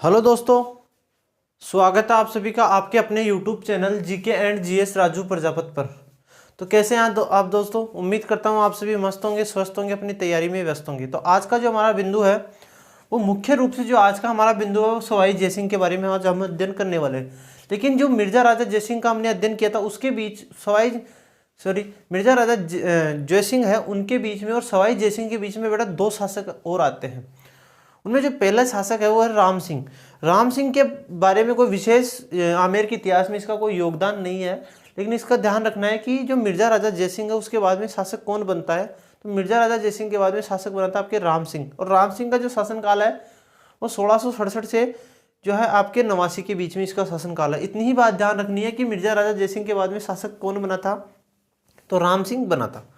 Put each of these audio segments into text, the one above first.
Hello दोस्तों, स्वागत है आप सभी का आपके अपने YouTube channel GK and GS Raju Prajapat पर। तो कैसे हैं आप दोस्तों? उम्मीद करता हूं आप सभी मस्त होंगे, स्वस्थ होंगे, अपनी तैयारी में व्यस्त होंगे। तो आज का जो हमारा बिंदु है वो मुख्य रूप से जो आज का हमारा बिंदु है वो सवाई जयसिंह के बारे में आज हम अध्ययन करने वाले हैं। लेकिन जो मिर्जा राजा जयसिंह का हमने अध्ययन किया था उसके बीच मिर्जा राजा जयसिंह है उनके बीच में और सवाई जयसिंह के बीच में बेटा दो शासक और आते हैं। उनमें जो पहला शासक है वो है राम सिंह। राम सिंह के बारे में कोई विशेष आमेर के इतिहास में इसका कोई योगदान नहीं है, लेकिन इसका ध्यान रखना है कि जो मिर्जा राजा जयसिंह है उसके बाद में शासक कौन बनता है। तो मिर्जा राजा जयसिंह के बाद में शासक बनता है आपके राम सिंह, और राम सिंह का जो शासनकाल है वो 1667 से जो है आपके 89 के बीच में इसका शासनकाल है। इतनी ही बात ध्यान रखनी है कि मिर्जा राजा जयसिंह के बाद में शासक कौन बना था, तो राम सिंह बना था।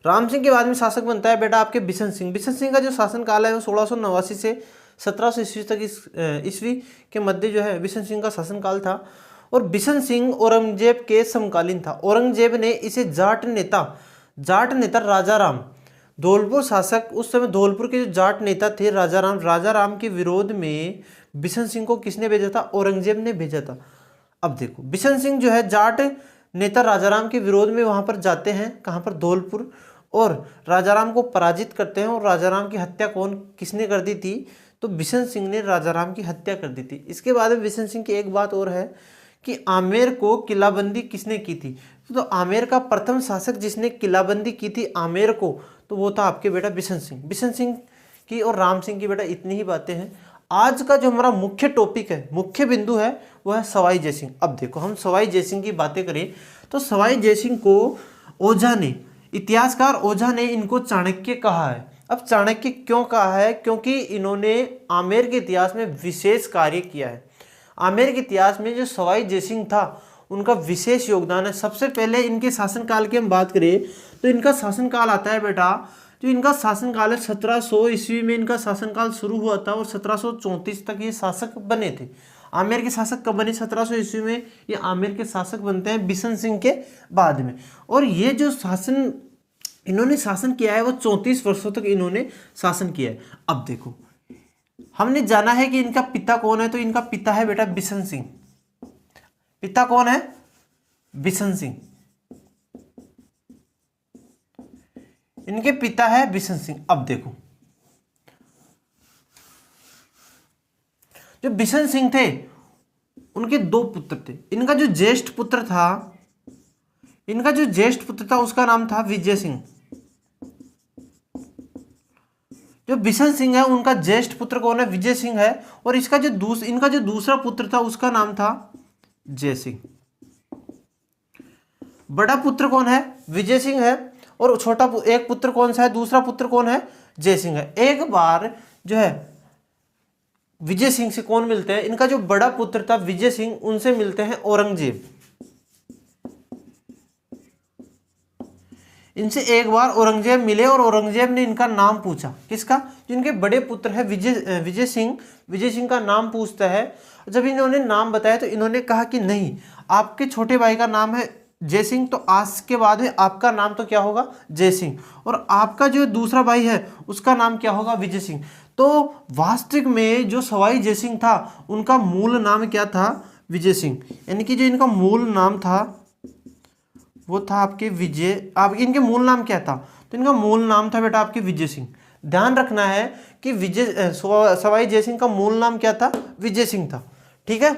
राम सिंह के बाद में शासक बनता है बेटा आपके बिशन सिंह। बिशन सिंह का जो शासनकाल है वो 1689 से 1700 ईस्वी तक ईस्वी के मध्य जो है बिशन सिंह का शासनकाल था। और बिशन सिंह औरंगजेब के समकालीन था। औरंगजेब ने इसे जाट नेता राजा राम, धौलपुर शासक, उस समय धौलपुर के जो जाट नेता थे राजा राम के विरोध में बिशन सिंह को किसने भेजा था? औरंगजेब ने भेजा था। अब देखो, बिशन सिंह जो है जाट नेता राजाराम के विरोध में वहां पर जाते हैं, कहां पर? धौलपुर, और राजाराम को पराजित करते हैं। और राजाराम की हत्या किसने कर दी थी? तो बिशन सिंह ने राजाराम की हत्या कर दी थी। इसके बाद में बिशन सिंह की एक बात और है कि आमेर को किलाबंदी किसने की थी? तो आमेर का प्रथम शासक जिसने किलाबंदी की थी आमेर को, तो वो था आपके बेटा बिशन सिंह। बिशन सिंह की और राम सिंह की बेटा इतनी ही बातें हैं। आज का जो हमारा मुख्य टॉपिक है, मुख्य बिंदु है, वो है सवाई जयसिंह। अब देखो, हम सवाई जयसिंह की बातें करें तो सवाई जयसिंह को ओझा ने, इतिहासकार ओझा ने इनको चाणक्य कहा है। अब चाणक्य क्यों कहा है? क्योंकि इन्होंने आमेर के इतिहास में विशेष कार्य किया है। आमेर के इतिहास में जो सवाई जयसिंह था उनका विशेष योगदान है। सबसे पहले इनके शासनकाल की हम बात करें तो इनका शासनकाल आता है बेटा, जो इनका शासनकाल है 1700 ईस्वी में इनका शासनकाल शुरू हुआ था और 1734 तक ये शासक बने थे। आमेर के शासक कब बने? 1700 ईस्वी में ये आमेर के शासक बनते हैं बिशन सिंह के बाद में। और ये जो शासन इन्होंने शासन किया है वो 34 वर्षों तक इन्होंने शासन किया है। अब देखो, हमने जाना है कि इनका पिता कौन है, तो इनका पिता है बेटा बिशन सिंह। पिता कौन है? बिशन सिंह। इनके पिता है बिशन सिंह। अब देखो, जो बिशन सिंह थे उनके दो पुत्र थे। इनका जो ज्येष्ठ पुत्र था उसका नाम था विजय सिंह। जो बिशन सिंह है उनका ज्येष्ठ पुत्र कौन है? विजय सिंह है। और इनका जो दूसरा पुत्र था उसका नाम था जय सिंह। बड़ा पुत्र कौन है? विजय सिंह है। और छोटा एक पुत्र कौन सा है? दूसरा पुत्र कौन है? जय सिंह है। एक बार जो है विजय सिंह से कौन मिलते हैं? इनका जो बड़ा पुत्र था विजय सिंह, उनसे मिलते हैं औरंगजेब। इनसे एक बार औरंगजेब मिले और औरंगजेब ने इनका नाम पूछा। किसका? जिनके बड़े पुत्र है विजय सिंह का नाम पूछता है। जब इन्होंने नाम बताया तो इन्होंने कहा कि नहीं, आपके छोटे भाई का नाम है जय सिंह, तो आज के बाद में आपका नाम तो क्या होगा? जय सिंह। और आपका जो दूसरा भाई है उसका नाम क्या होगा? विजय सिंह। तो वास्तविक में जो सवाई जय सिंह था उनका मूल नाम क्या था? विजय सिंह। यानी कि जो इनका मूल नाम था वो था आपके इनके मूल नाम क्या था? तो इनका मूल नाम था बेटा आपके विजय सिंह। ध्यान रखना है कि सवाई जय सिंह का मूल नाम क्या था? विजय सिंह था। ठीक है,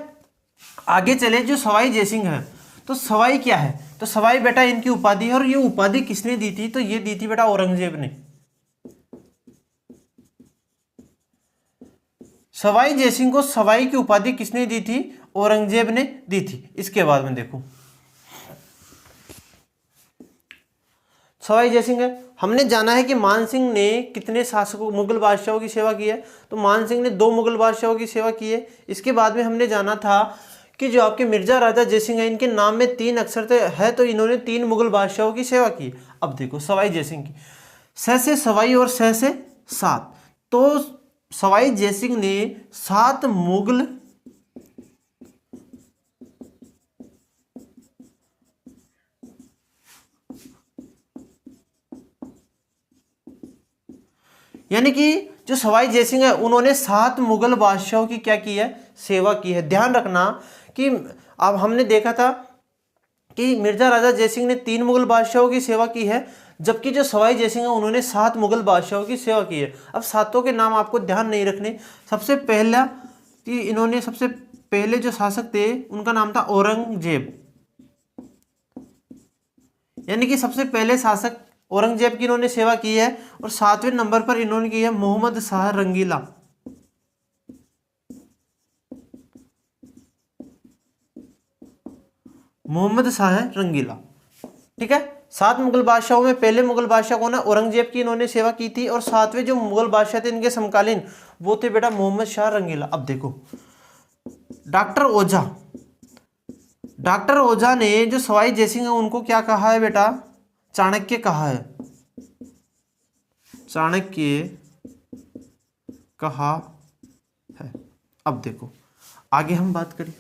आगे चले। जो सवाई जय सिंह है, तो सवाई क्या है? तो सवाई बेटा इनकी उपाधि है। और ये उपाधि किसने दी थी? तो ये दी थी बेटा औरंगजेब ने। सवाई जय सिंह को सवाई की उपाधि किसने दी थी? औरंगजेब ने दी थी। इसके बाद में देखो, सवाई जय सिंह है। हमने जाना है कि मान सिंह ने कितने शासकों, मुगल बादशाहों की सेवा की है? तो मान सिंह ने 2 मुगल बादशाहों की सेवा की है। इसके बाद में हमने जाना था कि जो आपके मिर्जा राजा जय सिंह है इनके नाम में 3 अक्षर है, तो इन्होंने 3 मुगल बादशाहों की सेवा की। अब देखो सवाई जय सिंह की, स से सवाई और स से 7, तो सवाई जय सिंह ने 7 मुगल यानी कि जो सवाई जयसिंह है उन्होंने 7 मुगल बादशाहों की क्या की है, सेवा की है। ध्यान रखना कि अब हमने देखा था कि मिर्जा राजा जयसिंह ने 3 मुगल बादशाहों की सेवा की है, जबकि जो सवाई जयसिंह है उन्होंने 7 मुगल बादशाहों की सेवा की है। अब सातों के नाम आपको ध्यान नहीं रखने। सबसे पहला कि इन्होंने सबसे पहले जो शासक थे उनका नाम था औरंगजेब, यानी कि सबसे पहले शासक औरंगजेब की इन्होंने सेवा की है। और 7वें नंबर पर इन्होंने की है मोहम्मद शाह रंगीला। मोहम्मद शाह रंगीला, ठीक है। 7 मुगल बादशाहों में पहले मुगल बादशाह कौन है, औरंगजेब की इन्होंने सेवा की थी। और 7वें जो मुगल बादशाह थे इनके समकालीन वो थे बेटा मोहम्मद शाह रंगीला। अब देखो डॉक्टर ओझा, डॉक्टर ओझा ने जो सवाई जयसिंह है उनको क्या कहा है बेटा, चाणक्य कहा है, चाणक्य कहा है। अब देखो आगे हम बात करें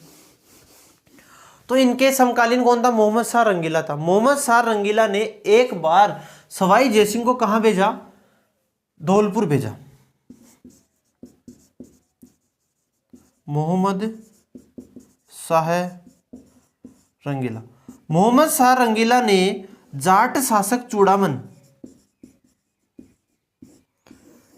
तो इनके समकालीन कौन था, मोहम्मद शाह रंगीला था। मोहम्मद शाह रंगीला ने एक बार सवाई जयसिंह को कहां भेजा, धौलपुर भेजा। मोहम्मद शाह रंगीला, मोहम्मद शाह रंगीला ने जाट शासक चूड़ामन,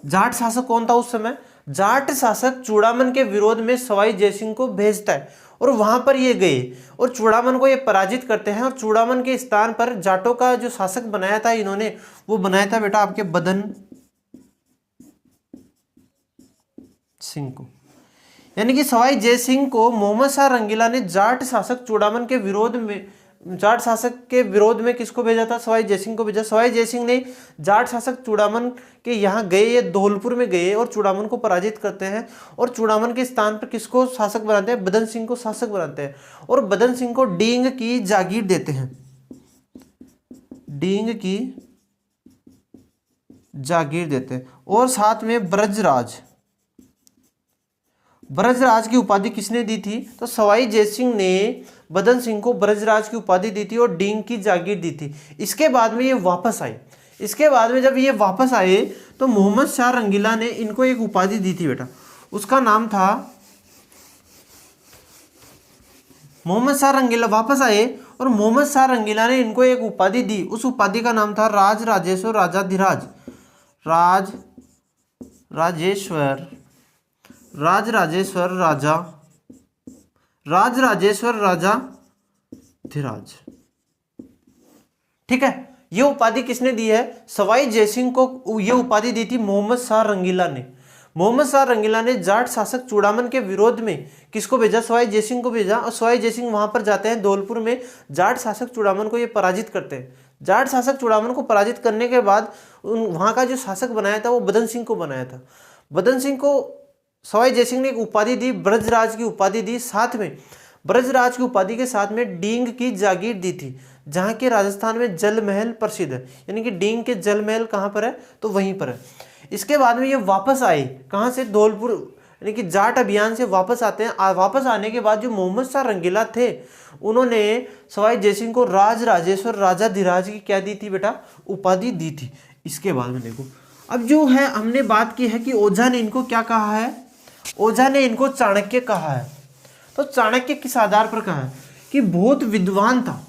जाट शासक कौन था उस समय, जाट शासक चूड़ामन के विरोध में सवाई जयसिंह को भेजता है। और वहां पर ये गए और चूड़ामन को ये पराजित करते हैं। और चूड़ामन के स्थान पर जाटों का जो शासक बनाया था इन्होंने, वो बनाया था बेटा आपके बदन सिंह को। यानी कि सवाई जयसिंह को मोहम्मद शाह रंगीला ने जाट शासक चूड़ामन के विरोध में, जाट शासक के विरोध में किसको भेजा था, सवाई जयसिंह को भेजा। सवाई जयसिंह ने जाट शासक चूड़ामन के यहाँ गए, ये धौलपुर में गए और चूड़ामन को पराजित करते हैं। और चूड़ामन के स्थान पर किसको शासक बनाते हैं, बदन सिंह को शासक बनाते हैं। और बदन सिंह को डींग की जागीर देते हैं, डींग की जागीर देते हैं। और साथ में ब्रजराज, ब्रजराज की उपाधि किसने दी थी, तो सवाई जयसिंह ने बदन सिंह को ब्रजराज की उपाधि दी थी और डींग की जागीर दी थी। इसके बाद में ये वापस आए, इसके बाद में जब ये वापस आए तो मोहम्मद शाह रंगीला ने इनको एक उपाधि दी थी बेटा, उसका नाम था, मोहम्मद शाह रंगीला वापस आए और मोहम्मद शाह रंगीला ने इनको एक उपाधि दी। उस उपाधि का नाम था राज राजेश्वर राजाधिराज, राज राजेश्वर, राज राजेश्वर राजा, राज राजेश्वर राजा धीराज, ठीक है। ये उपाधि किसने दी है, सवाई जयसिंह को ये उपाधि दी थी मोहम्मद शाह रंगीला ने। मोहम्मद शाह रंगीला ने जाट शासक चूड़ामन के विरोध में किसको भेजा, सवाई जयसिंह को भेजा। और सवाई जयसिंह वहां पर जाते हैं धौलपुर में, जाट शासक चूड़ामन को ये पराजित करते हैं। जाट शासक चूड़ामन को पराजित करने के बाद वहां का जो शासक बनाया था वो बदन सिंह को बनाया था। बदन सिंह को सवाई जयसिंह ने एक उपाधि दी, ब्रजराज की उपाधि दी, साथ में ब्रजराज की उपाधि के साथ में डींग की जागीर दी थी, जहां के राजस्थान में जल महल प्रसिद्ध है। यानी कि डींग के जल महल कहां पर है, तो वहीं पर है। इसके बाद में ये वापस आए, कहां से, धौलपुर, यानी कि जाट अभियान से वापस आते हैं। वापस आने के बाद जो मोहम्मद शाह रंगीला थे उन्होंने सवाई जयसिंह को राज राजेश्वर राजाधिराज की क्या दी थी बेटा, उपाधि दी थी। इसके बाद में देखो अब जो है हमने बात की है कि ओझा ने इनको क्या कहा है, ओझा ने इनको चाणक्य कहा है। तो चाणक्य किस आधार पर कहा है कि बहुत विद्वान था,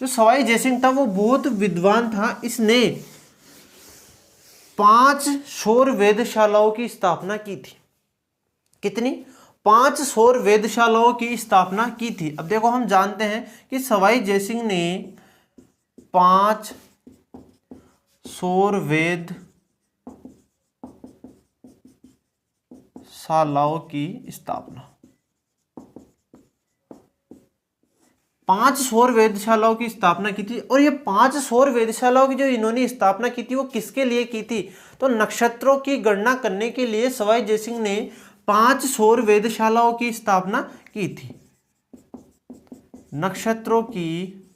जो सवाई जयसिंह था वो बहुत विद्वान था। इसने 5 सौर वेधशालाओं की स्थापना की थी। कितनी, 5 सौर वेधशालाओं की स्थापना की थी। अब देखो हम जानते हैं कि सवाई जयसिंह ने 5 सौर वेधशालाओं की स्थापना, 5 सौर वेधशालाओं की स्थापना की थी। और ये 5 सौर वेधशालाओं की जो इन्होंने स्थापना की थी वो किसके लिए की थी, तो नक्षत्रों की गणना करने के लिए सवाई जयसिंह ने 5 सौर वेधशालाओं की स्थापना की थी। नक्षत्रों की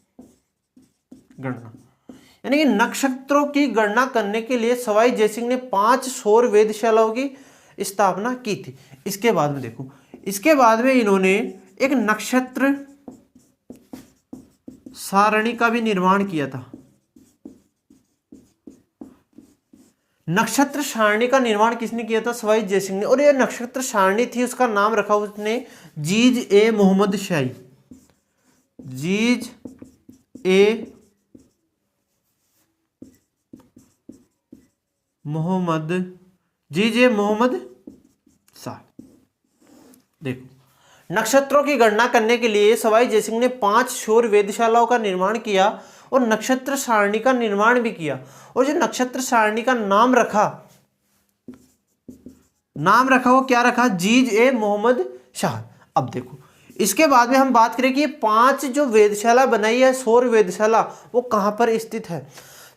गणना, यानी कि नक्षत्रों की गणना करने के लिए सवाई जयसिंह ने 5 सौर वेधशालाओं की स्थापना की थी। इसके बाद में देखो, इसके बाद में इन्होंने एक नक्षत्र सारणी का भी निर्माण किया था। नक्षत्र सारणी का निर्माण किसने किया था? सवाई जयसिंह ने। और ये नक्षत्र सारणी थी, उसका नाम रखा उसने जीज ए मोहम्मद शाही। जीज ए मोहम्मद, जीज ए मोहम्मद शाह। देखो, नक्षत्रों की गणना करने के लिए सवाई जयसिंह ने 5 सौर वेधशालाओं का निर्माण किया और नक्षत्र सारणी का निर्माण भी किया। और जो नक्षत्र सारणी का नाम रखा वो क्या रखा? जीज ए मोहम्मद शाह। अब देखो, इसके बाद में हम बात करें कि ये 5 जो वेधशाला बनाई है, सौर वेधशाला, वो कहां पर स्थित है।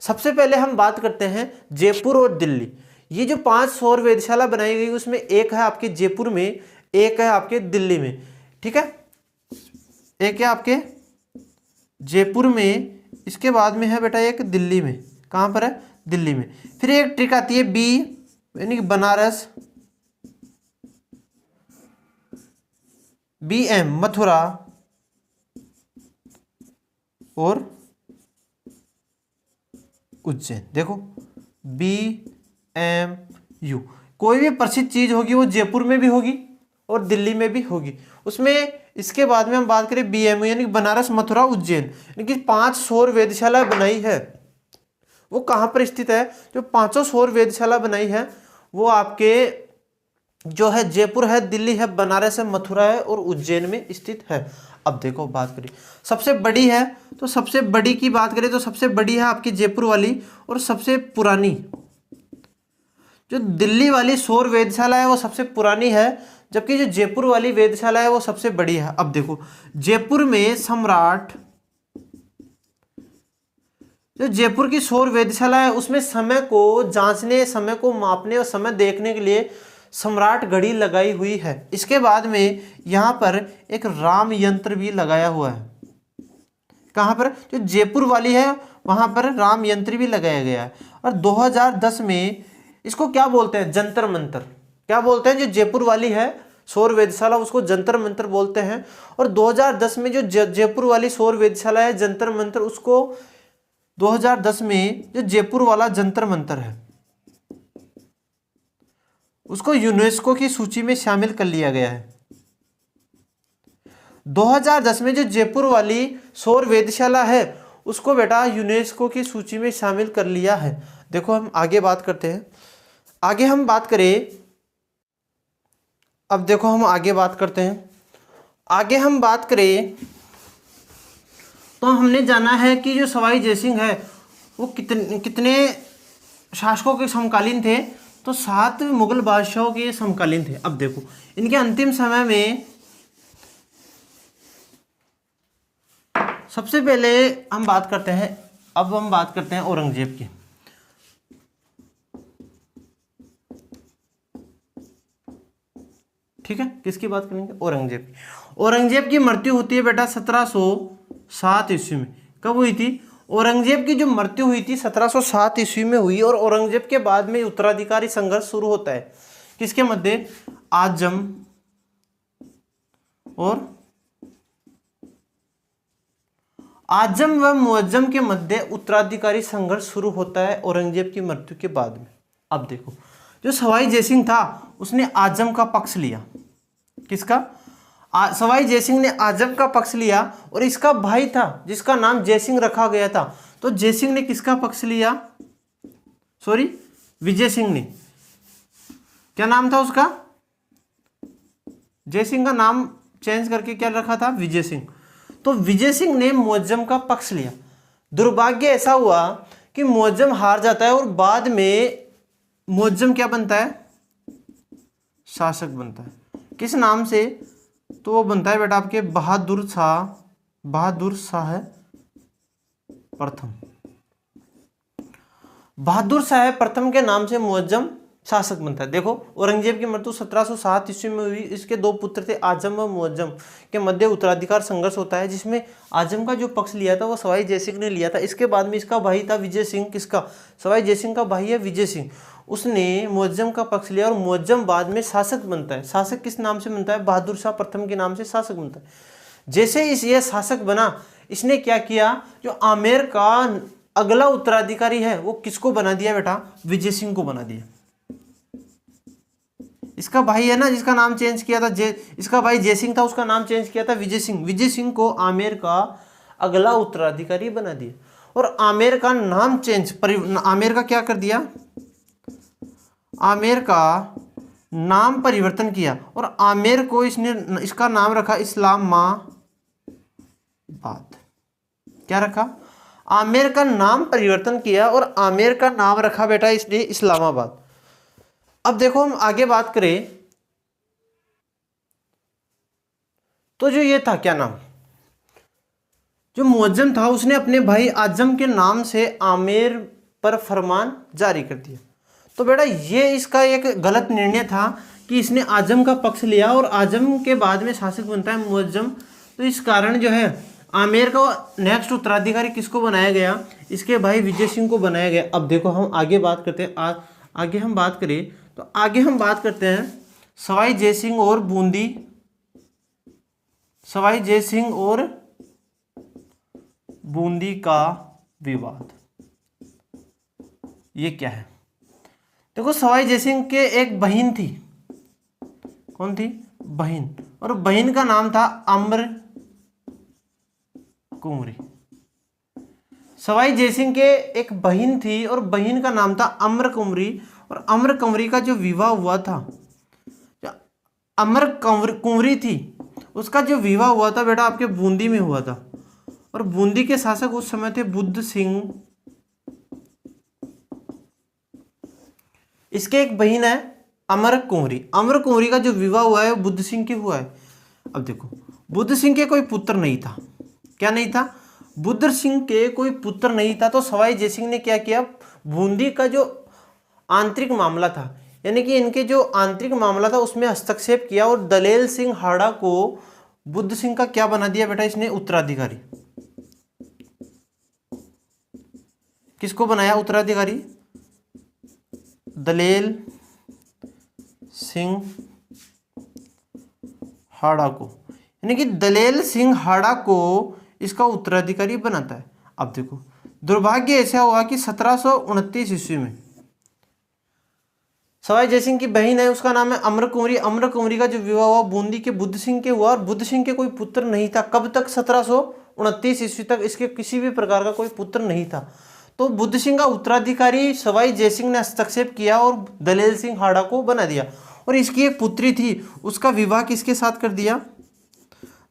सबसे पहले हम बात करते हैं जयपुर और दिल्ली। ये जो 5 सौर वेधशाला बनाई गई, उसमें एक है आपके जयपुर में, एक है आपके दिल्ली में। ठीक है, एक है आपके जयपुर में, इसके बाद में है बेटा एक दिल्ली में। कहां पर है? दिल्ली में। फिर एक ट्रिक आती है बी, यानी कि बनारस, BM मथुरा और उज्जैन। देखो, BMU, कोई भी प्रसिद्ध चीज होगी वो जयपुर में भी होगी और दिल्ली में भी होगी। उसमें इसके बाद में हम बात करें BMU, यानी बनारस, मथुरा, उज्जैन, यानी कि 5 सौर वेधशाला बनाई है, वो कहां पर स्थित है? जो 5 सौर वेधशाला बनाई है वो आपके जो है जयपुर है, दिल्ली है, बनारस है, मथुरा है और उज्जैन में स्थित है। अब देखो, बात करें सबसे बड़ी है, तो सबसे बड़ी की बात करें तो सबसे बड़ी है आपकी जयपुर वाली, और सबसे पुरानी जो दिल्ली वाली सौर वेधशाला है वो सबसे पुरानी है, जबकि जो जयपुर वाली वेधशाला है वो सबसे बड़ी है। अब देखो, जयपुर में सम्राट, जो जयपुर की सौर वेधशाला है उसमें समय को जांचने, समय को मापने और समय देखने के लिए सम्राट घड़ी लगाई हुई है। इसके बाद में यहां पर एक राम यंत्र भी लगाया हुआ है। कहां पर? जो जयपुर वाली है वहां पर राम यंत्र भी लगाया गया है। और 2010 में इसको क्या बोलते हैं? जंतर मंतर। क्या बोलते हैं? जो जयपुर वाली है सौर वेधशाला, उसको जंतर मंतर बोलते हैं। और 2010 में जो जयपुर वाली सौर वेधशाला है जंतर मंतर, उसको 2010 में जो जयपुर वाला जंतर मंतर है उसको यूनेस्को की सूची में शामिल कर लिया गया है। 2010 में जो जयपुर वाली सौर वेधशाला है उसको बेटा यूनेस्को की सूची में शामिल कर लिया है। देखो, हम आगे बात करते हैं। आगे हम बात करें, अब देखो हम आगे बात करते हैं। आगे हम बात करें तो हमने जाना है कि जो सवाई जयसिंह है वो कितने शासकों के समकालीन थे? तो 7 मुगल बादशाहों के समकालीन थे। अब देखो, इनके अंतिम समय में सबसे पहले हम बात करते हैं, अब हम बात करते हैं औरंगजेब की। ठीक है, किसकी बात करेंगे? औरंगजेब की। औरंगजेब की मृत्यु होती है बेटा 1707 ईस्वी में। कब हुई थी? औरंगजेब की जो मृत्यु हुई थी 1707 ईस्वी में हुई। और औरंगजेब के बाद में उत्तराधिकारी संघर्ष शुरू होता है। किसके मध्य? आजम और आजम व मुअज्जम के मध्य उत्तराधिकारी संघर्ष शुरू होता है औरंगजेब की मृत्यु के बाद में। अब देखो, जो सवाई जयसिंह था उसने आजम का पक्ष लिया। किसका? सवाई जयसिंह ने आजम का पक्ष लिया। और इसका भाई था जिसका नाम जयसिंह रखा गया था, तो जयसिंह ने किसका पक्ष लिया? सॉरी, विजय सिंह ने। क्या नाम था उसका? जयसिंह का नाम चेंज करके क्या रखा था? विजय सिंह। तो विजय सिंह ने मुअज्जम का पक्ष लिया। दुर्भाग्य ऐसा हुआ कि मुअज्जम हार जाता है और बाद में मुअज्जम क्या बनता है? शासक बनता है। किस नाम से? तो वो बनता है बेटा आपके बहादुर शाह प्रथम। बहादुर शाह प्रथम के नाम से मुअज्जम शासक बनता है। देखो, औरंगजेब की मृत्यु 1707 ईस्वी में हुई। इसके 2 पुत्र थे, आजम व मुअज्जम के मध्य उत्तराधिकार संघर्ष होता है, जिसमें आजम का जो पक्ष लिया था वो सवाई जयसिंह ने लिया था। इसके बाद में इसका भाई था विजय सिंह। किसका? सवाई जयसिंह का भाई है विजय सिंह। उसने मुअज्जम का पक्ष लिया और मुअज्जम बाद में शासक बनता है। शासक किस नाम से बनता है? बहादुर शाह प्रथम के नाम से शासक बनता है। जैसे ये शासक बना, इसने क्या किया? जो अगला उत्तराधिकारी है वो किसको बना दिया बेटा, विजय सिंह को बना दिया। इसका भाई है ना जिसका नाम चेंज किया था, इसका भाई जय सिंह था, उसका नाम चेंज किया था विजय सिंह। विजय सिंह को आमेर का अगला उत्तराधिकारी बना दिया और आमेर का नाम चेंज, आमेर का क्या कर दिया, आमेर का नाम परिवर्तन किया और आमेर को इसका नाम रखा इस्लामाबाद। क्या रखा, आमेर का नाम परिवर्तन किया और आमेर का नाम रखा बेटा इसने इस्लामाबाद। अब देखो हम आगे बात करें तो जो ये था क्या नाम, जो मुअज्जम था उसने अपने भाई आजम के नाम से आमेर पर फरमान जारी कर दिया। तो बेटा ये इसका एक गलत निर्णय था कि इसने आजम का पक्ष लिया और आजम के बाद में शासक बनता है मुअज्जम। तो इस कारण जो है आमेर का नेक्स्ट उत्तराधिकारी किसको बनाया गया, इसके भाई विजय सिंह को बनाया गया। अब देखो हम आगे बात करते हैं, आगे हम बात करें तो आगे हम बात करते हैं सवाई जयसिंह और बूंदी, सवाई जयसिंह और बूंदी का विवाद। ये क्या है, देखो सवाई जयसिंह के एक बहन थी, कौन थी, बहन, और बहन का नाम था अम्र कुंवरी। सवाई जयसिंह के एक बहन थी और बहन का नाम था अम्र कुंवरी, और अम्र कुंवरी का जो विवाह हुआ था, अम्र कुंवरी थी उसका जो विवाह हुआ था बेटा आपके बूंदी में हुआ था। और बूंदी के शासक उस समय थे बुद्ध सिंह। इसके एक बहन है अमर कुंवरी, अमर कुंवरी का जो विवाह हुआ है वो बुद्ध सिंह के हुआ है। अब देखो बुद्ध सिंह के कोई पुत्र नहीं था, क्या नहीं था, बुद्ध सिंह के कोई पुत्र नहीं था। तो सवाई जयसिंह ने क्या किया, बूंदी का जो आंतरिक मामला था, यानी कि इनके जो आंतरिक मामला था उसमें हस्तक्षेप किया और दलेल सिंह हाड़ा को बुद्ध सिंह का क्या बना दिया बेटा, इसने उत्तराधिकारी। किसको बनाया उत्तराधिकारी, दलेल सिंह हाड़ा को, यानी कि दलेल सिंह हाड़ा को इसका उत्तराधिकारी बनाता है। अब देखो दुर्भाग्य ऐसा हुआ कि 1729 ईस्वी में सवाई जयसिंह की बहन है उसका नाम है अमर कुंवरी, अमर कुंवरी का जो विवाह हुआ बूंदी के बुद्ध सिंह के हुआ और बुद्ध सिंह के कोई पुत्र नहीं था। कब तक, 1729 ईस्वी तक इसके किसी भी प्रकार का कोई पुत्र नहीं था। तो बुद्ध सिंह का उत्तराधिकारी सवाई जयसिंह ने हस्तक्षेप किया और दलेल सिंह हाड़ा को बना दिया। और इसकी एक पुत्री थी, उसका विवाह किसके साथ कर दिया,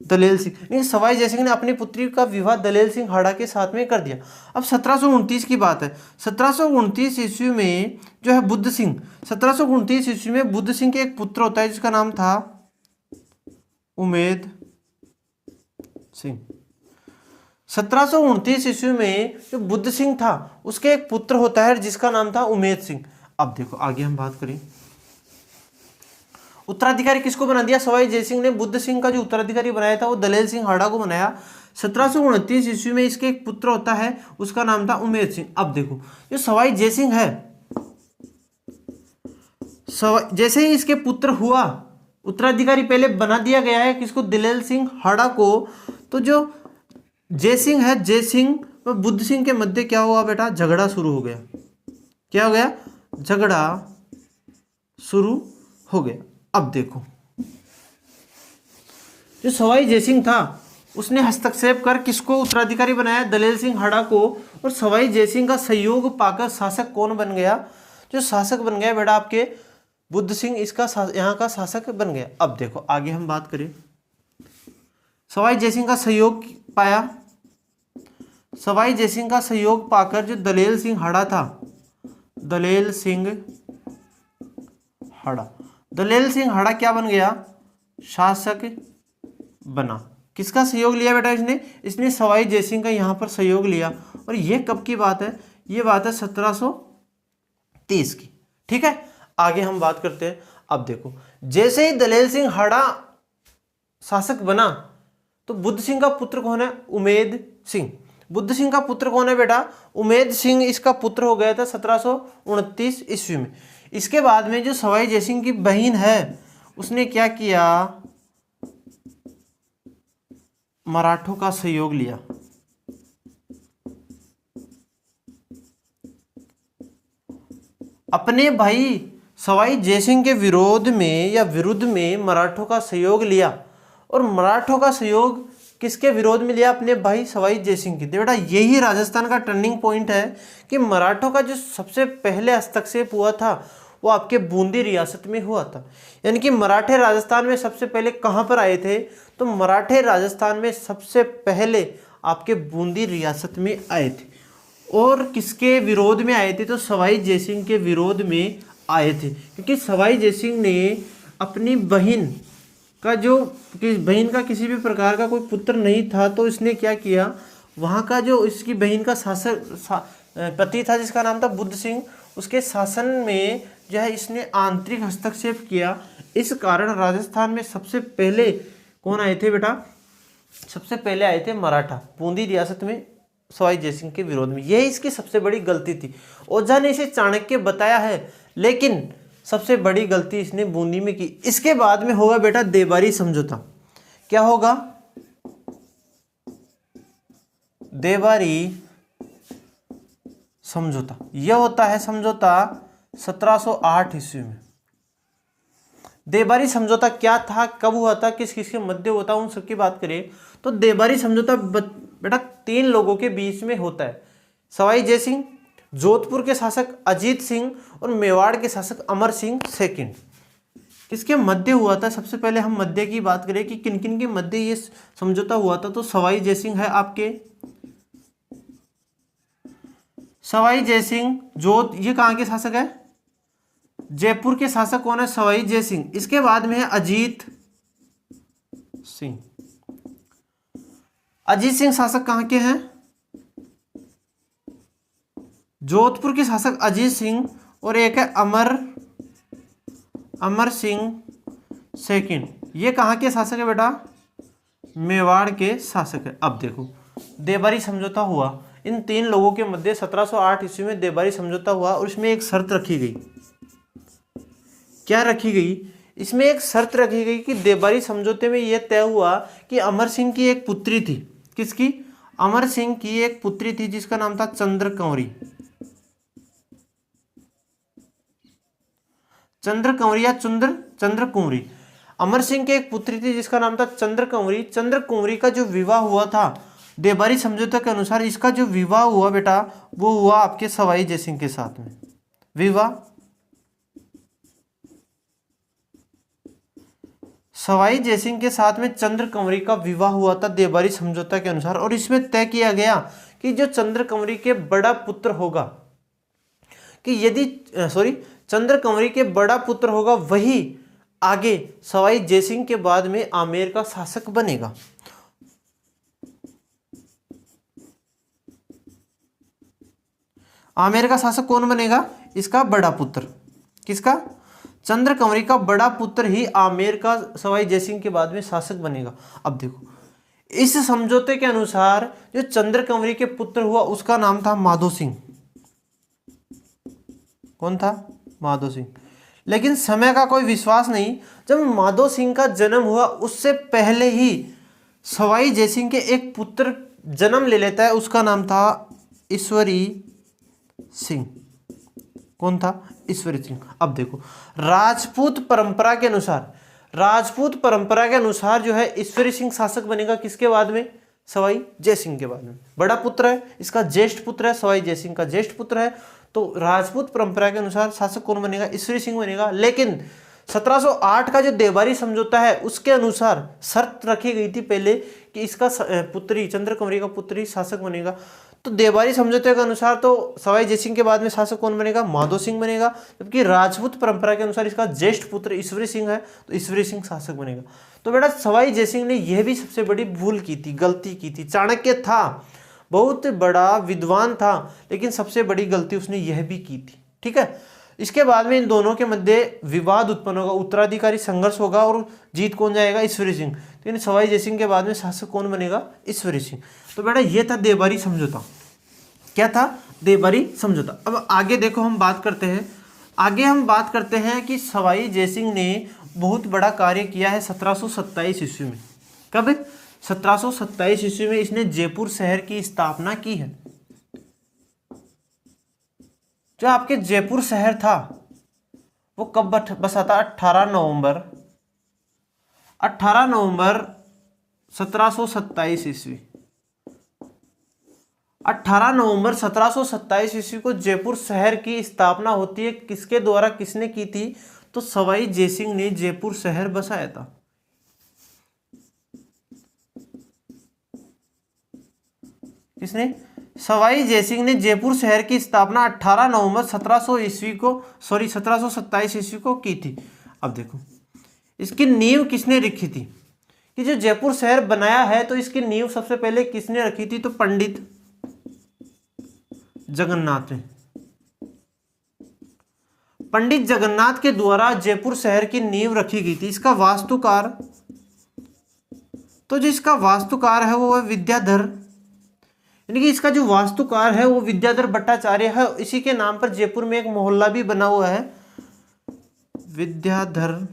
दलेल सिंह, नहीं सवाई जयसिंह ने अपनी पुत्री का विवाह दलेल सिंह हाड़ा के साथ में कर दिया। अब 1729 की बात है, 1729 ईस्वी में जो है बुद्ध सिंह, 1729 ईस्वी में बुद्ध सिंह के एक पुत्र होता है जिसका नाम था उमेद सिंह। 1729 ईस्वी में जो बुद्ध सिंह था उसके एक पुत्र होता है जिसका नाम था उमेद सिंह। अब देखो आगे हम बात करें, उत्तराधिकारी किसको बना दिया, सवाई जयसिंह ने बुद्ध सिंह का जो उत्तराधिकारी बनाया था वो दलेल सिंह हाड़ा को बनाया। 1729 ईस्वी में इसके एक पुत्र होता है उसका नाम था उमेद सिंह। अब देखो जो सवाई जयसिंह है, जैसे ही इसके पुत्र हुआ उत्तराधिकारी पहले बना दिया गया है किसको, दलेल सिंह हाड़ा को। तो जो जयसिंह है, जयसिंह व बुद्ध सिंह के मध्य क्या हुआ बेटा, झगड़ा शुरू हो गया। क्या हो गया, झगड़ा शुरू हो गया। अब देखो जो सवाई जयसिंह था उसने हस्तक्षेप कर किसको उत्तराधिकारी बनाया, दलेल सिंह हाड़ा को। और सवाई जयसिंह का सहयोग पाकर शासक कौन बन गया, जो शासक बन गया बेटा आपके बुद्ध सिंह, इसका यहाँ का शासक बन गया। अब देखो आगे हम बात करें, सवाई जयसिंह का सहयोग पाया, सवाई जयसिंह का सहयोग पाकर जो दलेल सिंह हाड़ा था, दलेल सिंह हाड़ा, दलेल सिंह हाड़ा क्या बन गया, शासक बना। किसका सहयोग लिया बेटा इसने, इसने सवाई जयसिंह का यहाँ पर सहयोग लिया। और ये कब की बात है, ये बात है 1730 की। ठीक है, आगे हम बात करते हैं। अब देखो जैसे ही दलेल सिंह हाड़ा शासक बना तो बुद्ध सिंह का पुत्र कौन है, उमेद सिंह। बुद्ध सिंह का पुत्र कौन है बेटा, उमेद सिंह इसका पुत्र हो गया था 1729 ईस्वी में। इसके बाद में जो सवाई जयसिंह की बहन है उसने क्या किया, मराठों का सहयोग लिया। अपने भाई सवाई जयसिंह के विरोध में या विरुद्ध में मराठों का सहयोग लिया। और मराठों का सहयोग किसके विरोध में लिया? अपने भाई सवाई जयसिंह के। बेटा यही राजस्थान का टर्निंग पॉइंट है कि मराठों का जो सबसे पहले हस्तक्षेप हुआ था वो आपके बूंदी रियासत में हुआ था। यानी कि मराठे राजस्थान में सबसे पहले कहाँ पर आए थे? तो मराठे राजस्थान में सबसे पहले आपके बूंदी रियासत में आए थे। और किसके विरोध में आए थे? तो सवाई जयसिंह के विरोध में आए थे, क्योंकि सवाई जयसिंह ने अपनी बहन का बहन का किसी भी प्रकार का कोई पुत्र नहीं था, तो इसने क्या किया, वहाँ का जो इसकी बहन का पति था जिसका नाम था बुद्ध सिंह, उसके शासन में जो है इसने आंतरिक हस्तक्षेप किया। इस कारण राजस्थान में सबसे पहले कौन आए थे बेटा? सबसे पहले आए थे मराठा बूंदी रियासत में सवाई जयसिंह के विरोध में। यह इसकी सबसे बड़ी गलती थी। ओझा ने इसे चाणक्य बताया है, लेकिन सबसे बड़ी गलती इसने बूंदी में की। इसके बाद में होगा बेटा देबारी समझौता। क्या होगा? देबारी समझौता। यह होता है समझौता 1708 ईस्वी में। देबारी समझौता क्या था, कब हुआ था, किस किस के मध्य होता, उन सबकी बात करें तो देबारी समझौता बेटा 3 लोगों के बीच में होता है। सवाई जयसिंह, जोधपुर के शासक अजीत सिंह और मेवाड़ के शासक अमर सिंह सेकंड। किसके मध्य हुआ था? सबसे पहले हम मध्य की बात करें कि किन किन के मध्य ये समझौता हुआ था, तो सवाई जयसिंह है आपके, सवाई जयसिंह ये कहाँ के शासक है? जयपुर के शासक कौन है? सवाई जयसिंह। इसके बाद में है अजीत सिंह। अजीत सिंह शासक कहाँ के हैं? जोधपुर के शासक अजीत सिंह, और एक है अमर सिंह सेकंड। ये कहाँ के शासक है बेटा? मेवाड़ के शासक है। अब देखो देबारी समझौता हुआ इन 3 लोगों के मध्य 1708 ईस्वी में देबारी समझौता हुआ, और इसमें एक शर्त रखी गई। क्या रखी गई? इसमें एक शर्त रखी गई कि देबारी समझौते में यह तय हुआ कि अमर सिंह की एक पुत्री थी। किसकी? अमर सिंह की एक पुत्री थी जिसका नाम था चंद्रकंवरी। चंद्रकंवरी या चंद्रकुंवरी। अमर सिंह की एक पुत्री थी जिसका नाम था चंद्रकुंवरी। चंद्रकुंवरी का जो विवाह हुआ था देबारी समझौते के अनुसार, इसका जो विवाह हुआ बेटा वो हुआ आपके सवाई जयसिंह के साथ में। विवाह सवाई जयसिंह के साथ में चंद्रकुंवरी का विवाह हुआ था देबारी समझौता के अनुसार। और इसमें तय किया गया कि जो चंद्रकुंवरी के बड़ा पुत्र होगा, कि यदि चंद्रकुंवरी के बड़ा पुत्र होगा वही आगे सवाई जयसिंह के बाद में आमेर का शासक बनेगा। आमेर का शासक कौन बनेगा? इसका बड़ा पुत्र। किसका? चंद्रकुंवरी का बड़ा पुत्र ही आमेर का सवाई जयसिंह के बाद में शासक बनेगा। अब देखो इस समझौते के अनुसार जो चंद्रकुंवरी के पुत्र हुआ उसका नाम था माधो सिंह। कौन था? माधो सिंह। लेकिन समय का कोई विश्वास नहीं, जब माधो सिंह का जन्म हुआ उससे पहले ही सवाई जयसिंह के एक पुत्र जन्म ले लेता है, उसका नाम था ईश्वरी सिंह। कौन था? ईश्वरी सिंह। अब देखो राजपूत परंपरा के अनुसार जो है ईश्वरी सिंह शासक बनेगा। किसके बाद में? सवाई जयसिंह के बाद में। बड़ा पुत्र है, इसका ज्येष्ठ पुत्र है, सवाई जयसिंह का ज्येष्ठ पुत्र है, तो राजपूत परंपरा के अनुसार शासक कौन बनेगा? ईश्वरी सिंह बनेगा। लेकिन 1708 का जो देबारी समझौता है उसके अनुसार शर्त रखी गई थी पहले कि इसका पुत्री चंद्रकुंवरी का पुत्री शासक बनेगा। तो देबारी समझौते के अनुसार तो सवाई जयसिंह के बाद में शासक कौन बनेगा? माधो सिंह बनेगा। जबकि राजपूत परंपरा के अनुसार इसका ज्येष्ठ पुत्र ईश्वरी सिंह है, तो ईश्वरी सिंह शासक बनेगा। तो बेटा सवाई जयसिंह ने यह भी सबसे बड़ी भूल की थी, गलती की थी। चाणक्य था, बहुत बड़ा विद्वान था, लेकिन सबसे बड़ी गलती उसने यह भी की थी। ठीक है। इसके बाद में इन दोनों के मध्य विवाद उत्पन्न होगा, उत्तराधिकारी संघर्ष होगा और जीत कौन जाएगा? ईश्वरी सिंह। तो इन सवाई जयसिंह के बाद में शासक कौन बनेगा? ईश्वरी सिंह। तो बेटा ये था देबारी समझौता। क्या था? देबारी समझौता। अब आगे देखो हम बात करते हैं कि सवाई जयसिंह ने बहुत बड़ा कार्य किया है 1727 ईस्वी में। कब? 1727 ईस्वी में इसने जयपुर शहर की स्थापना की है। जो आपके जयपुर शहर था वो कब बसा था? 18 नवंबर 1727 ईस्वी। 18 नवंबर 1727 ईस्वी को जयपुर शहर की स्थापना होती है। किसके द्वारा, किसने की थी? तो सवाई जयसिंह ने जयपुर शहर बसाया था। किसने? सवाई जयसिंह ने जयपुर शहर की स्थापना 18 नवंबर 1727 ईस्वी को की थी। अब देखो इसकी नींव किसने रखी थी? कि जो जयपुर शहर बनाया है तो इसकी नींव सबसे पहले किसने रखी थी? तो पंडित जगन्नाथ ने। पंडित जगन्नाथ के द्वारा जयपुर शहर की नींव रखी गई थी। इसका वास्तुकार, तो जो इसका वास्तुकार है वो विद्याधर, यानी कि इसका जो वास्तुकार है वो विद्याधर भट्टाचार्य है। इसी के नाम पर जयपुर में एक मोहल्ला भी बना हुआ है, विद्याधर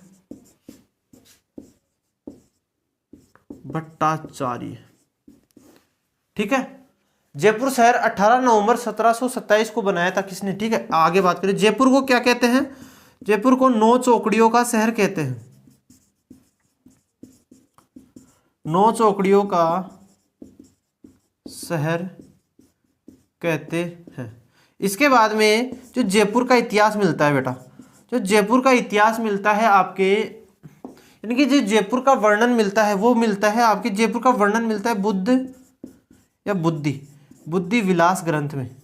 भट्टाचार्य। ठीक है, जयपुर शहर 18 नवंबर 1727 को बनाया था किसने? ठीक है, आगे बात करें। जयपुर को क्या कहते हैं? जयपुर को 9 चौकड़ियों का शहर कहते हैं। 9 चौकड़ियों का शहर कहते हैं। इसके बाद में जो जयपुर का इतिहास मिलता है बेटा, जो जयपुर का इतिहास मिलता है आपके, यानी कि जो जयपुर का वर्णन मिलता है वो मिलता है आपके, जयपुर का वर्णन मिलता है बुद्ध या बुद्धि विलास ग्रंथ में।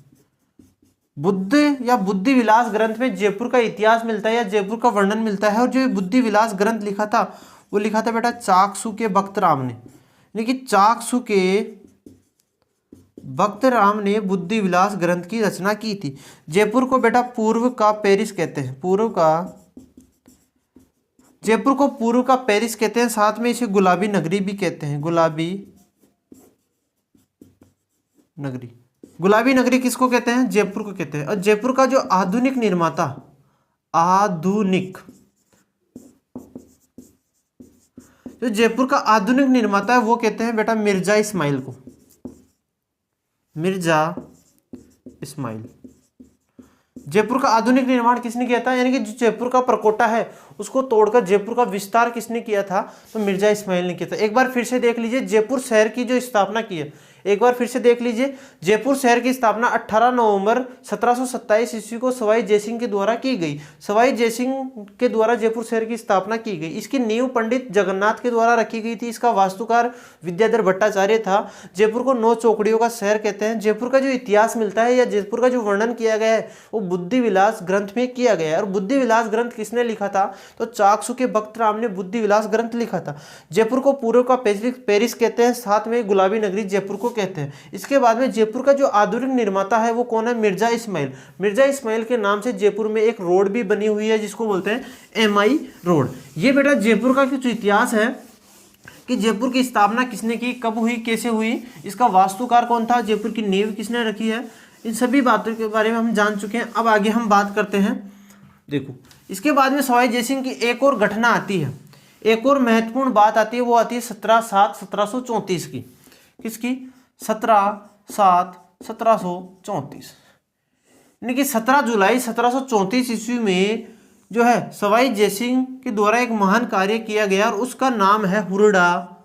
बुद्ध या बुद्धि विलास ग्रंथ में जयपुर का इतिहास मिलता है या जयपुर का वर्णन मिलता है। और जो बुद्धि विलास ग्रंथ लिखा था वो लिखा था बेटा चाकसू के बख्तराम ने, यानी कि चाकसू के बख्तराम ने बुद्धि विलास ग्रंथ की रचना की थी। जयपुर को बेटा पूर्व का पेरिस कहते हैं, जयपुर को पूर्व का पेरिस कहते हैं। साथ में इसे गुलाबी नगरी भी कहते हैं, गुलाबी नगरी किसको कहते हैं? जयपुर को कहते हैं। और जयपुर का जो आधुनिक निर्माता, जो जयपुर का आधुनिक निर्माता है वो कहते हैं बेटा मिर्जा इस्माइल को, मिर्जा इस्माइल। जयपुर का आधुनिक निर्माण किसने किया था? यानी कि जो जयपुर का प्रकोटा है उसको तोड़कर जयपुर का विस्तार किसने किया था? तो मिर्जा इस्माइल ने किया था। एक बार फिर से देख लीजिए जयपुर शहर की जो स्थापना की है, एक बार फिर से देख लीजिए। जयपुर शहर की स्थापना 18 नवंबर 1727 ईस्वी को सवाई जयसिंह के द्वारा की गई। सवाई जयसिंह के द्वारा जयपुर शहर की स्थापना की गई। इसकी नींव पंडित जगन्नाथ के द्वारा रखी गई थी। इसका वास्तुकार विद्याधर भट्टाचार्य था। जयपुर को 9 चौकड़ियों का शहर कहते हैं। जयपुर का जो इतिहास मिलता है या जयपुर का जो वर्णन किया गया है वो बुद्धि विलास ग्रंथ में किया गया है। और बुद्धि विलास ग्रंथ किसने लिखा था? तो चाकसू के बख्तराम ने बुद्धि विलास ग्रंथ लिखा था। जयपुर को पूर्व का पेरिस कहते हैं, साथ में गुलाबी नगरी जयपुर को कहते हैं। इसके बाद में जयपुर का जो आधुनिक निर्माता है वो कौन है? मिर्जा इस्माइल। मिर्जा इस्माइल के नाम से जयपुर में एक रोड भी बनी हुई है जिसको बोलते हैं MI रोड। ये बेटा जयपुर का जो इतिहास है कि जयपुर की स्थापना किसने की, कब हुई, कैसे हुई, इसका वास्तुकार कौन था, जयपुर की नींव किसने रखी है, इन सभी बातों के बारे में हम जान चुके हैं। अब आगे हम बात करते हैं। देखो इसके बाद में सवाई जयसिंह की एक और घटना आती है, एक और महत्वपूर्ण बात आती है, वो आती है 17/7/1734 की। किसकी? 17/7/1734, यानी कि 17 जुलाई 1734 ईस्वी में जो है सवाई जयसिंह के द्वारा एक महान कार्य किया गया और उसका नाम है हुरडा।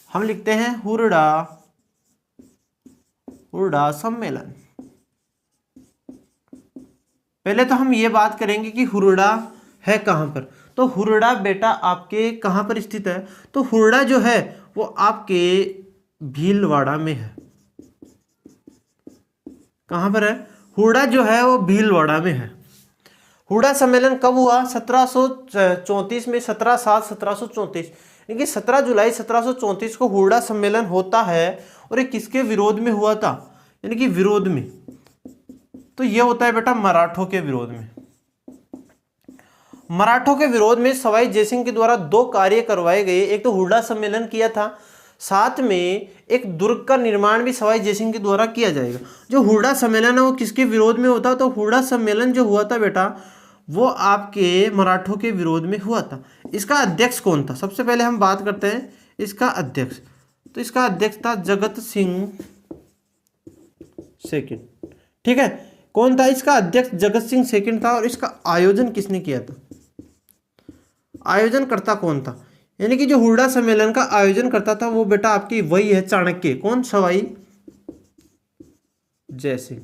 हम लिखते हैं हुरडा सम्मेलन। पहले तो हम ये बात करेंगे कि हुरडा है कहां पर। तो हुरडा बेटा आपके कहां पर स्थित है? तो हुरडा जो है वो आपके भीलवाड़ा में है। कहां पर है? हुरडा जो है वो भीलवाड़ा में है। हुरडा सम्मेलन कब हुआ? 1734 में, 17/7/1734, यानी कि 17 जुलाई 1734 को हुरडा सम्मेलन होता है। और ये किसके विरोध में हुआ था? यानी कि विरोध में, तो ये होता है बेटा मराठों के विरोध में। मराठों के विरोध में सवाई जयसिंह के द्वारा 2 कार्य करवाए गए। एक तो हुरडा सम्मेलन किया था, साथ में एक दुर्ग का निर्माण भी सवाई जयसिंह के द्वारा किया जाएगा। जो हुरडा सम्मेलन है वो किसके विरोध में होता? तो हुरडा सम्मेलन जो हुआ था बेटा वो आपके मराठों के विरोध में हुआ था। इसका अध्यक्ष कौन था? सबसे पहले हम बात करते हैं इसका अध्यक्ष। तो इसका अध्यक्ष था जगत सिंह सेकंड। ठीक है। कौन था इसका अध्यक्ष? जगत सिंह सेकंड था। और इसका आयोजन किसने किया था? आयोजन करता कौन था? यानी कि जो हुरडा सम्मेलन का आयोजन करता था वो बेटा आपकी वही है चाणक्य। कौन? सवाई जयसिंह।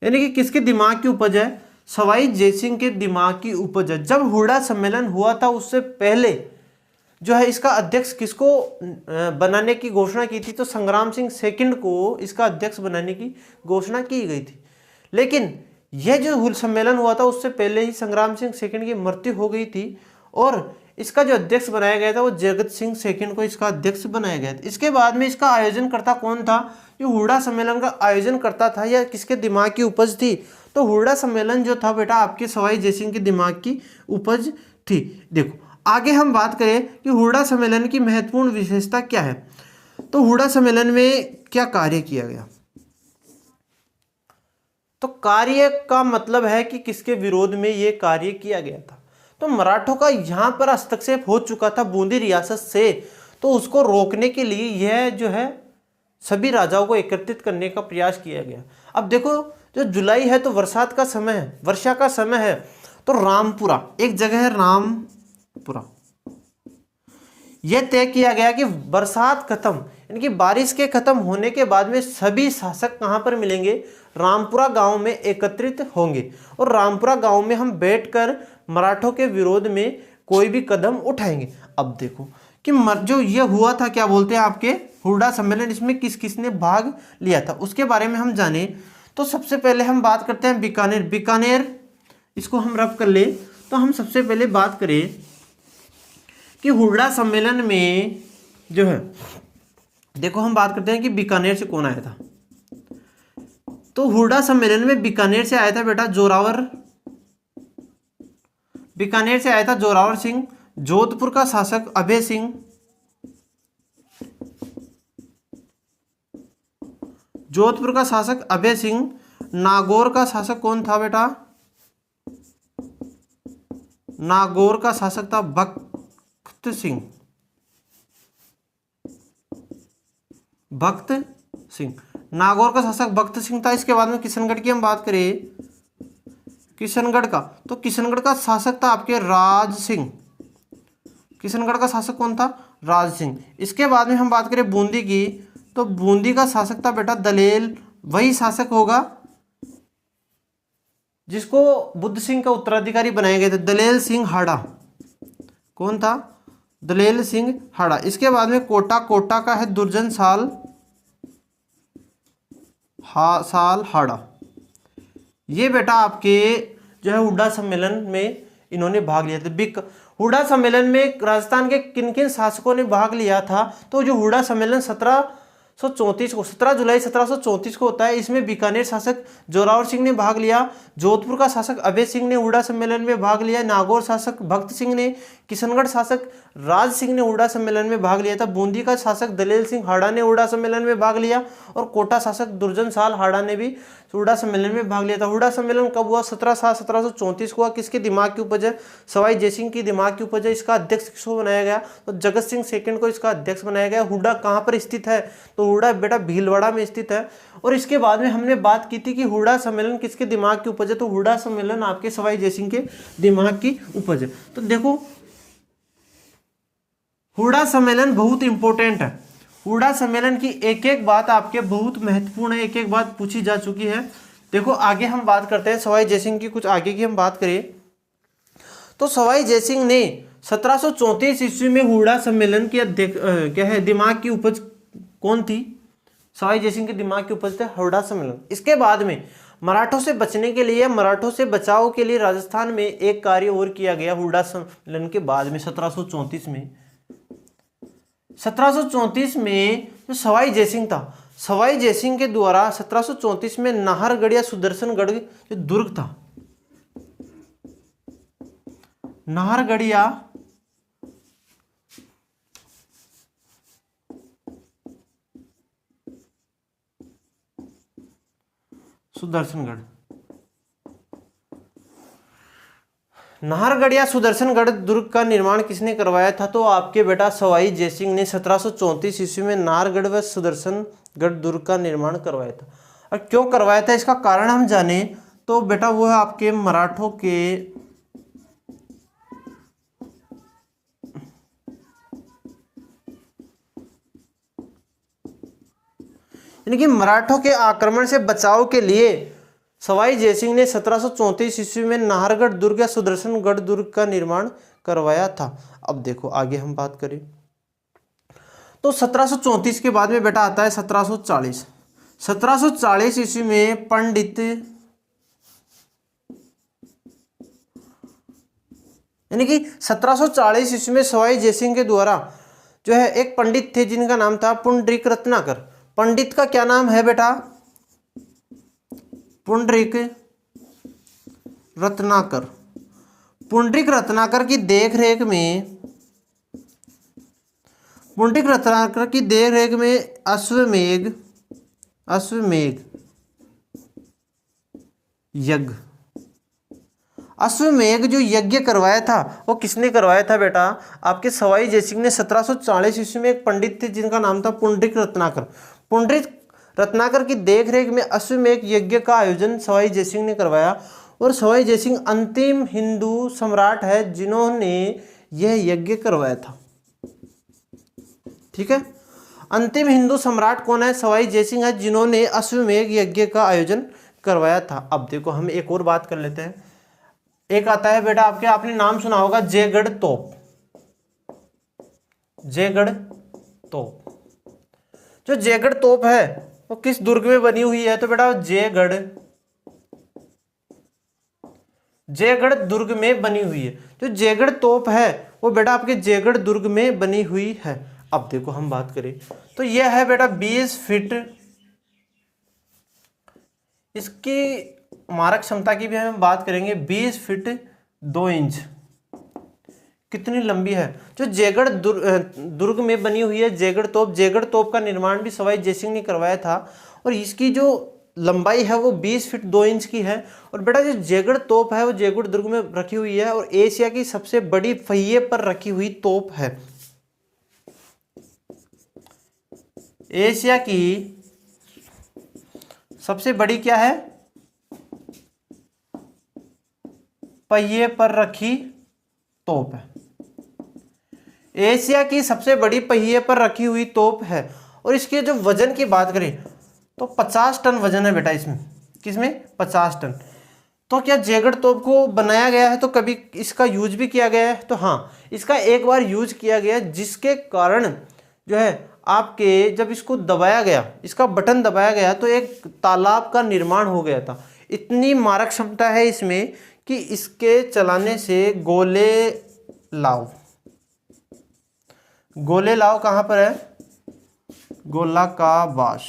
यानी कि किसके दिमाग की उपज है? सवाई जयसिंह के दिमाग की उपज है। जब हुरडा सम्मेलन हुआ था उससे पहले जो है इसका अध्यक्ष किसको बनाने की घोषणा की थी? तो संग्राम सिंह सेकंड को इसका अध्यक्ष बनाने की घोषणा की गई थी। लेकिन यह जो सम्मेलन हुआ था उससे पहले ही संग्राम सिंह सेकंड की मृत्यु हो गई थी और इसका जो अध्यक्ष बनाया गया था वो जगत सिंह सेकंड को इसका अध्यक्ष बनाया गया था। इसके बाद में इसका आयोजन करता कौन था? जो हुरडा सम्मेलन का आयोजन करता था या किसके दिमाग की उपज थी? तो हुरडा सम्मेलन जो था बेटा आपके सवाई जयसिंह के दिमाग की उपज थी। देखो आगे हम बात करें कि हुरडा सम्मेलन की महत्वपूर्ण विशेषता क्या है। तो हुरडा सम्मेलन में क्या कार्य किया गया? तो कार्य का मतलब है कि किसके विरोध में यह कार्य किया गया था? तो मराठों का यहां पर हस्तक्षेप हो चुका था बूंदी रियासत से, तो उसको रोकने के लिए यह जो है सभी राजाओं को एकत्रित करने का प्रयास किया गया। अब देखो जो जुलाई है तो बरसात का समय है, वर्षा का समय है। तो रामपुरा एक जगह है, रामपुरा, यह तय किया गया कि बरसात खत्म यानी कि बारिश के खत्म होने के बाद में सभी शासक कहां पर मिलेंगे? रामपुरा गांव में एकत्रित होंगे और रामपुरा गांव में हम बैठकर मराठों के विरोध में कोई भी कदम उठाएंगे। अब देखो कि जो ये हुआ था क्या बोलते हैं आपके हुरडा सम्मेलन, इसमें किस किसने भाग लिया था उसके बारे में हम जाने। तो सबसे पहले हम बात करते हैं बीकानेर। बीकानेर इसको हम रब कर ले तो हम सबसे पहले बात करें कि हुरडा सम्मेलन में जो है देखो हम बात करते हैं कि बीकानेर से कौन आया था। तो हुरडा सम्मेलन में बीकानेर से आया था बेटा जोरावर, बीकानेर से आया था जोरावर सिंह, जोधपुर का शासक अभय सिंह, जोधपुर का शासक अभय सिंह, नागौर का शासक कौन था बेटा? नागौर का शासक था भक्त सिंह, भक्त सिंह, नागौर का शासक भक्त सिंह था। इसके बाद में किशनगढ़ की हम बात करें, किशनगढ़ का, तो किशनगढ़ का शासक था आपके राज सिंह। किशनगढ़ का शासक कौन था? राज सिंह। इसके बाद में हम बात करें बूंदी की, तो बूंदी का शासक था बेटा दलेल, वही शासक होगा जिसको बुद्ध सिंह का उत्तराधिकारी बनाया गया था, दलेल सिंह हाड़ा। कौन था? दलेल सिंह हाड़ा। इसके बाद में कोटा, कोटा का है दुर्जन साल हाड़ा। ये बेटा आपके जो है हुरडा सम्मेलन में इन्होंने भाग लिया था। हुरडा सम्मेलन में राजस्थान के किन किन शासकों ने भाग लिया था? तो जो हुरडा सम्मेलन 17 जुलाई 1734 को होता है, इसमें बीकानेर शासक जोरावर सिंह ने भाग लिया, जोधपुर का शासक अभय सिंह ने हुरडा सम्मेलन में भाग लिया, नागौर शासक भक्त सिंह ने, किशनगढ़ शासक राज सिंह ने हुरडा सम्मेलन में भाग लिया था, बूंदी का शासक दलेल सिंह हाड़ा ने हुरडा सम्मेलन में भाग लिया और कोटा शासक दुर्जन साल हाड़ा ने भी हुरडा सम्मेलन में भाग लिया था। हुरडा सम्मेलन कब हुआ? 17/7/1734 को हुआ। किसके दिमाग की उपज है? सवाई जयसिंह की दिमाग की उपज है। इसका अध्यक्ष किसको बनाया गया? तो जगत सिंह सेकंड को इसका अध्यक्ष बनाया गया। हुरडा कहाँ पर स्थित है? तो हुरडा बेटा भीलवाड़ा में स्थित है। और इसके बाद में हमने बात की थी कि हुरडा सम्मेलन किसके दिमाग की उपज है? तो हुरडा सम्मेलन आपके सवाई जयसिंह के दिमाग की उपज है। तो देखो हुरडा सम्मेलन बहुत इंपॉर्टेंट है। हुरडा सम्मेलन की एक एक बात आपके बहुत महत्वपूर्ण है, एक एक बात पूछी जा चुकी है। देखो आगे हम बात करते हैं सवाई जयसिंह की, कुछ आगे की हम बात करें तो सवाई जयसिंह ने 1734 ईस्वी में हुरडा सम्मेलन की क्या है दिमाग की उपज कौन थी? सवाई जयसिंह के दिमाग की उपज थे हुरडा सम्मेलन। इसके बाद में मराठों से बचने के लिए, मराठों से बचाव के लिए राजस्थान में एक कार्य और किया गया हुरडा सम्मेलन के बाद में 1734 में। 1734 में जो सवाई जयसिंह था, सवाई जयसिंह के द्वारा 1734 में नाहरगढ़ या सुदर्शनगढ़ जो दुर्ग था, नाहरगढ़ या सुदर्शनगढ़, नाहरगढ़ या सुदर्शनगढ़ दुर्ग का निर्माण किसने करवाया था? तो आपके बेटा सवाई जयसिंह ने 1734 ईस्वी में नाहरगढ़ व सुदर्शनगढ़ दुर्ग का निर्माण करवाया था। और क्यों करवाया था इसका कारण हम जाने तो बेटा वो है आपके मराठों के यानी कि मराठों के आक्रमण से बचाव के लिए सवाई जयसिंह ने 1734 ईस्वी में नाहरगढ़ दुर्ग या सुदर्शनगढ़ दुर्ग का निर्माण करवाया था। अब देखो आगे हम बात करें तो 1734 के बाद में बेटा आता है 1740। 1740 ईस्वी में पंडित यानी कि 1740 ईस्वी में सवाई जयसिंह के द्वारा जो है एक पंडित थे जिनका नाम था पुंडरीक रत्नाकर। पंडित का क्या नाम है बेटा? पुंडरीक रत्नाकर। पुंडरीक रत्नाकर की देखरेख में अश्वमेघ यज्ञ अश्वमेघ जो यज्ञ करवाया था वो किसने करवाया था बेटा? आपके सवाई जयसिंह ने 1740 ईस्वी में एक पंडित थे जिनका नाम था पुंडरीक रत्नाकर। पुंडरीक रत्नाकर की देखरेख में अश्वमेघ यज्ञ का आयोजन सवाई जयसिंह ने करवाया और सवाई जयसिंह अंतिम हिंदू सम्राट है जिन्होंने यह यज्ञ करवाया था। ठीक है, अंतिम हिंदू सम्राट कौन है? सवाई जयसिंह है जिन्होंने अश्वमेघ यज्ञ का आयोजन करवाया था। अब देखो हम एक और बात कर लेते हैं। एक आता है बेटा आपके, आपने नाम सुना होगा जयगढ़ तोप। जयगढ़ तोप, जो जयगढ़ तोप है वो किस दुर्ग में बनी हुई है? तो बेटा जयगढ़ दुर्ग में बनी हुई है। जो जयगढ़ तोप है वो बेटा आपके जयगढ़ दुर्ग में बनी हुई है। अब देखो हम बात करें तो यह है बेटा 20 फीट, इसकी मारक क्षमता की भी हम बात करेंगे। 20 फीट 2 इंच कितनी लंबी है जो जयगढ़ दुर्ग में बनी हुई है जयगढ़ तोप। जयगढ़ तोप का निर्माण भी सवाई जयसिंह ने करवाया था और इसकी जो लंबाई है वो 20 फीट 2 इंच की है। और बेटा जो जयगढ़ तोप है वो जयगढ़ दुर्ग में रखी हुई है और एशिया की सबसे बड़ी पहिए पर रखी हुई तोप है। एशिया की सबसे बड़ी क्या है? पहिए पर रखी तोप है। एशिया की सबसे बड़ी पहिए पर रखी हुई तोप है और इसके जो वजन की बात करें तो 50 टन वजन है बेटा इसमें। किसमें? 50 टन। तो क्या जयगढ़ तोप को बनाया गया है तो कभी इसका यूज भी किया गया है? तो हाँ, इसका एक बार यूज किया गया जिसके कारण जो है आपके जब इसको दबाया गया, इसका बटन दबाया गया तो एक तालाब का निर्माण हो गया था। इतनी मारक क्षमता है इसमें कि इसके चलाने से गोले लाव कहां पर है? गोला का बाश,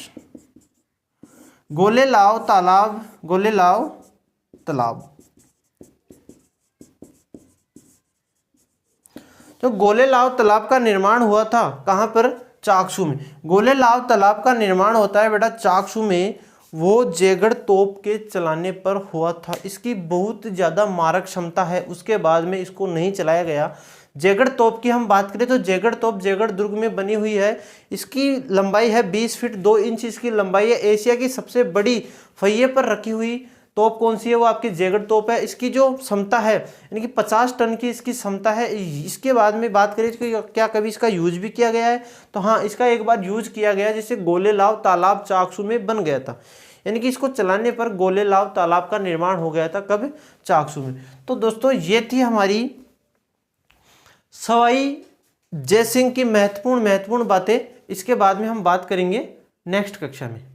गोले लाव तालाब तो गोले लाव तालाब का निर्माण हुआ था कहां पर? चाकसू में। गोले लाव तालाब का निर्माण होता है बेटा चाकसू में, वो जयगढ़ तोप के चलाने पर हुआ था। इसकी बहुत ज़्यादा मारक क्षमता है, उसके बाद में इसको नहीं चलाया गया। जयगढ़ तोप की हम बात करें तो जयगढ़ तोप जयगढ़ दुर्ग में बनी हुई है। इसकी लंबाई है 20 फीट 2 इंच इसकी लंबाई है। एशिया की सबसे बड़ी पहिए पर रखी हुई तोप कौन सी है? वो आपकी जयगढ़ तोप है। इसकी जो क्षमता है यानी कि 50 टन की इसकी क्षमता है। इसके बाद में बात करें कि क्या कभी इसका यूज भी किया गया है? तो हाँ, इसका एक बार यूज किया गया जिससे गोले लाव तालाब चाकसू में बन गया था। यानी कि इसको चलाने पर गोले लाव तालाब का निर्माण हो गया था। कब? चाकसू में। तो दोस्तों ये थी हमारी सवाई जयसिंह की महत्वपूर्ण बातें। इसके बाद में हम बात करेंगे नेक्स्ट कक्षा में।